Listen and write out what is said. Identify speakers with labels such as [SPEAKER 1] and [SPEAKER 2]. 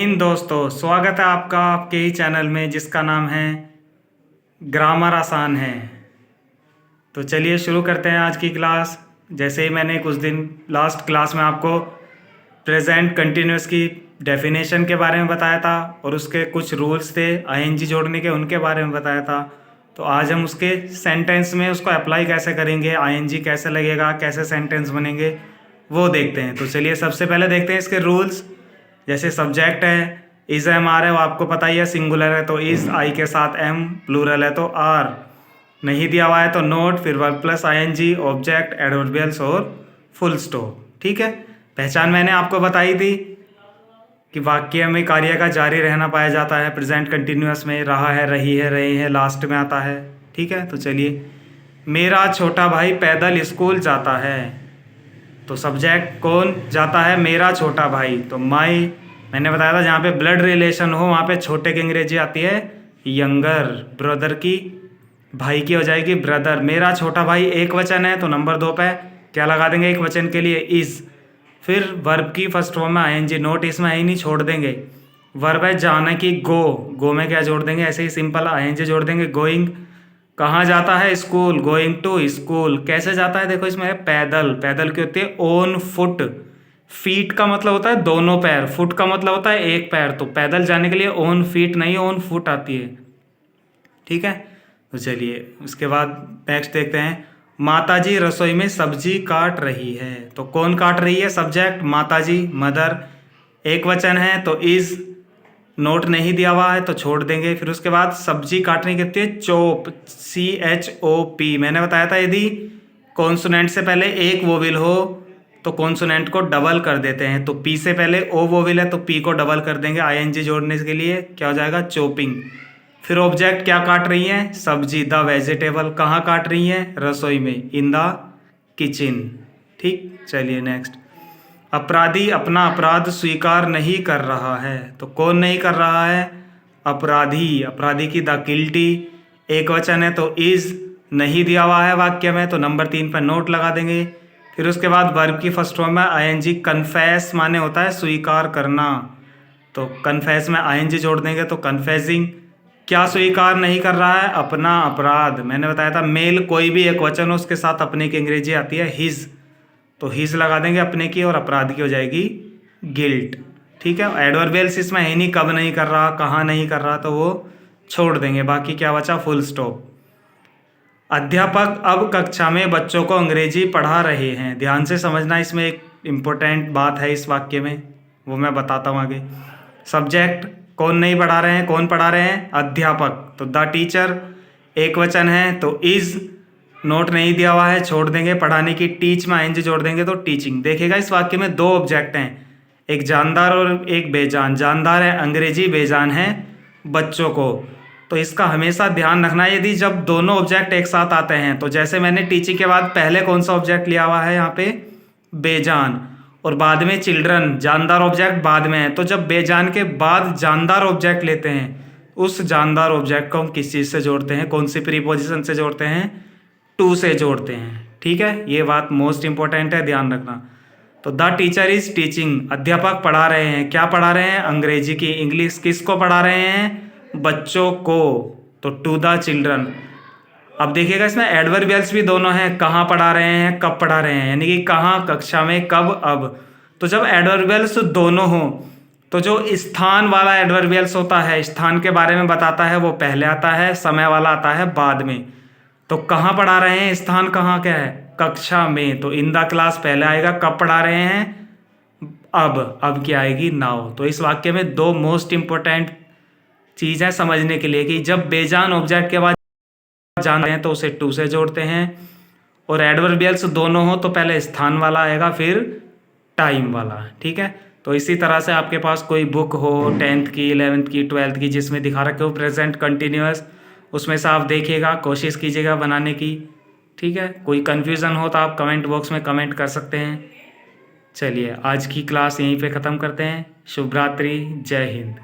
[SPEAKER 1] इन दोस्तों, स्वागत है आपका आपके ही चैनल में जिसका नाम है ग्रामर आसान है। तो चलिए शुरू करते हैं आज की क्लास। जैसे ही मैंने कुछ दिन लास्ट क्लास में आपको प्रेजेंट कंटिन्यूअस की डेफिनेशन के बारे में बताया था और उसके कुछ रूल्स थे आईएनजी जोड़ने के, उनके बारे में बताया था। तो आज हम उसके सेंटेंस में उसको अप्लाई कैसे करेंगे, आईएनजी कैसे लगेगा, कैसे सेंटेंस बनेंगे, वो देखते हैं। तो चलिए सबसे पहले देखते हैं इसके रूल्स। जैसे सब्जेक्ट है, इज एम आर है, वो आपको पता ही है, सिंगुलर है तो इज आई के साथ एम, प्लूरल है तो आर, नहीं दिया हुआ है तो नोट, फिर verb plus ING, object, adverbials और फुल स्टॉप। ठीक है, पहचान मैंने आपको बताई थी कि वाक्य में कार्य का जारी रहना पाया जाता है प्रेजेंट कंटिन्यूअस में, रहा है, रही है, रहे हैं लास्ट में आता है। ठीक है, तो चलिए, मेरा छोटा भाई पैदल स्कूल जाता है। तो सब्जेक्ट कौन जाता है? मेरा छोटा भाई। तो माई, मैंने बताया था जहाँ पे ब्लड रिलेशन हो वहाँ पे छोटे की अंग्रेजी आती है यंगर, ब्रदर की भाई की हो जाएगी ब्रदर। मेरा छोटा भाई एक वचन है तो नंबर 2 पे क्या लगा देंगे एक वचन के लिए? इज। फिर वर्ब की फर्स्ट फॉर्म में आईएनजी, नोट इसमें है ही नहीं, छोड़ देंगे। वर्ब है जाने की, गो, गो में क्या जोड़ देंगे? ऐसे ही सिंपल आईएनजी जोड़ देंगे। गोइंग, कहाँ जाता है? School, going to school. कैसे जाता है? देखो इसमें है पैदल, पैदल की होती है ऑन फुट। फीट का मतलब होता है दोनों पैर, फुट का मतलब होता है एक पैर। तो पैदल जाने के लिए ऑन फीट नहीं, ऑन फुट आती है। ठीक है, तो चलिए उसके बाद नेक्स्ट देखते हैं। माताजी रसोई में सब्जी काट रही है। तो कौन काट रही है? सब्जेक्ट माताजी, मदर, एक वचन है तो इज, नोट नहीं दिया हुआ है तो छोड़ देंगे। फिर उसके बाद सब्जी काटने की होती है चॉप, CHOP। मैंने बताया था यदि कॉन्सोनेंट से पहले एक वोविल हो तो कॉन्सोनेंट को डबल कर देते हैं। तो पी से पहले ओ वोविल है तो पी को डबल कर देंगे आईएनजी जोड़ने के लिए, क्या हो जाएगा? चॉपिंग। फिर ऑब्जेक्ट क्या काट रही है? सब्जी, द वेजिटेबल। कहाँ काट रही है? रसोई में, इन द किचन। ठीक, चलिए नेक्स्ट। अपराधी अपना अपराध स्वीकार नहीं कर रहा है। तो कौन नहीं कर रहा है? अपराधी, अपराधी की द गिल्टी, एक वचन है तो इज, नहीं दिया हुआ है वाक्य में तो नंबर 3 पर नोट लगा देंगे। फिर उसके बाद वर्ब की फर्स्ट फॉर्म में आईएनजी, कन्फेस माने होता है स्वीकार करना, तो कन्फेस में आईएनजी जोड़ देंगे तो कन्फेसिंग। क्या स्वीकार नहीं कर रहा है? अपना अपराध। मैंने बताया था मेल कोई भी एक वचन हो उसके साथ अपने की अंग्रेजी आती है हिज, तो हिज लगा देंगे अपने की और अपराध की हो जाएगी गिल्ट। ठीक है, एडवर्बियल्स इसमें है नहीं, कब नहीं कर रहा, कहाँ नहीं कर रहा, तो वो छोड़ देंगे। बाकी क्या बचा? Full stop. अध्यापक अब कक्षा में बच्चों को अंग्रेजी पढ़ा रहे हैं। ध्यान से समझना, इसमें एक इम्पोर्टेंट बात है इस वाक्य में, वो मैं बताता हूँ आगे। सब्जेक्ट कौन नहीं पढ़ा रहे हैं? कौन पढ़ा रहे हैं? अध्यापक। तो द टीचर, एक वचन है तो इज, नोट नहीं दिया हुआ है, छोड़ देंगे। पढ़ाने की टीच में आईएनजी जोड़ देंगे तो टीचिंग। देखिएगा इस वाक्य में 2 ऑब्जेक्ट हैं, एक जानदार और एक बेजान। जानदार है अंग्रेजी, बेजान है बच्चों को। तो इसका हमेशा ध्यान रखना है यदि जब दोनों ऑब्जेक्ट एक साथ आते हैं। तो जैसे मैंने टीचिंग के बाद पहले कौन सा ऑब्जेक्ट लिया हुआ है यहाँ पे? बेजान, और बाद में चिल्ड्रन, जानदार ऑब्जेक्ट बाद में है। तो जब बेजान के बाद जानदार ऑब्जेक्ट लेते हैं, उस जानदार ऑब्जेक्ट को हम किस चीज़ से जोड़ते हैं? कौन सी प्रीपोजिशन से जोड़ते हैं? टू से जोड़ते हैं। ठीक है, ये बात मोस्ट इंपॉर्टेंट है, ध्यान रखना। तो द टीचर इज टीचिंग, अध्यापक पढ़ा रहे हैं। क्या पढ़ा रहे हैं? अंग्रेजी की, इंग्लिश। किसको पढ़ा रहे हैं? बच्चों को, तो टू द चिल्ड्रन। अब देखिएगा इसमें एडवर्बियल्स भी दोनों हैं, कहाँ पढ़ा रहे हैं, कब पढ़ा रहे हैं, यानी कि कहाँ, कक्षा में, कब, अब। तो जब एडवर्बियल्स दोनों हो तो जो स्थान वाला एडवर्बियल्स होता है, स्थान के बारे में बताता है, वो पहले आता है, समय वाला आता है बाद में। तो कहाँ पढ़ा रहे हैं? स्थान कहाँ क्या है? कक्षा में, तो इन द क्लास पहले आएगा। कब पढ़ा रहे हैं? अब क्या आएगी? नाउ। तो इस वाक्य में 2 मोस्ट इंपॉर्टेंट चीज़ है समझने के लिए कि जब बेजान ऑब्जेक्ट के बाद जानते हैं तो उसे टू से जोड़ते हैं, और एडवर्बियल्स दोनों हो तो पहले स्थान वाला आएगा फिर टाइम वाला। ठीक है, तो इसी तरह से आपके पास कोई बुक हो 10th की, 11th की, 12th की, जिसमें दिखा रखे हो प्रेजेंट कंटिन्यूअस, उसमें से आप देखिएगा, कोशिश कीजिएगा बनाने की। ठीक है, कोई कन्फ्यूज़न हो तो आप कमेंट बॉक्स में कमेंट कर सकते हैं। चलिए आज की क्लास यहीं पे ख़त्म करते हैं। शुभ रात्रि, जय हिंद।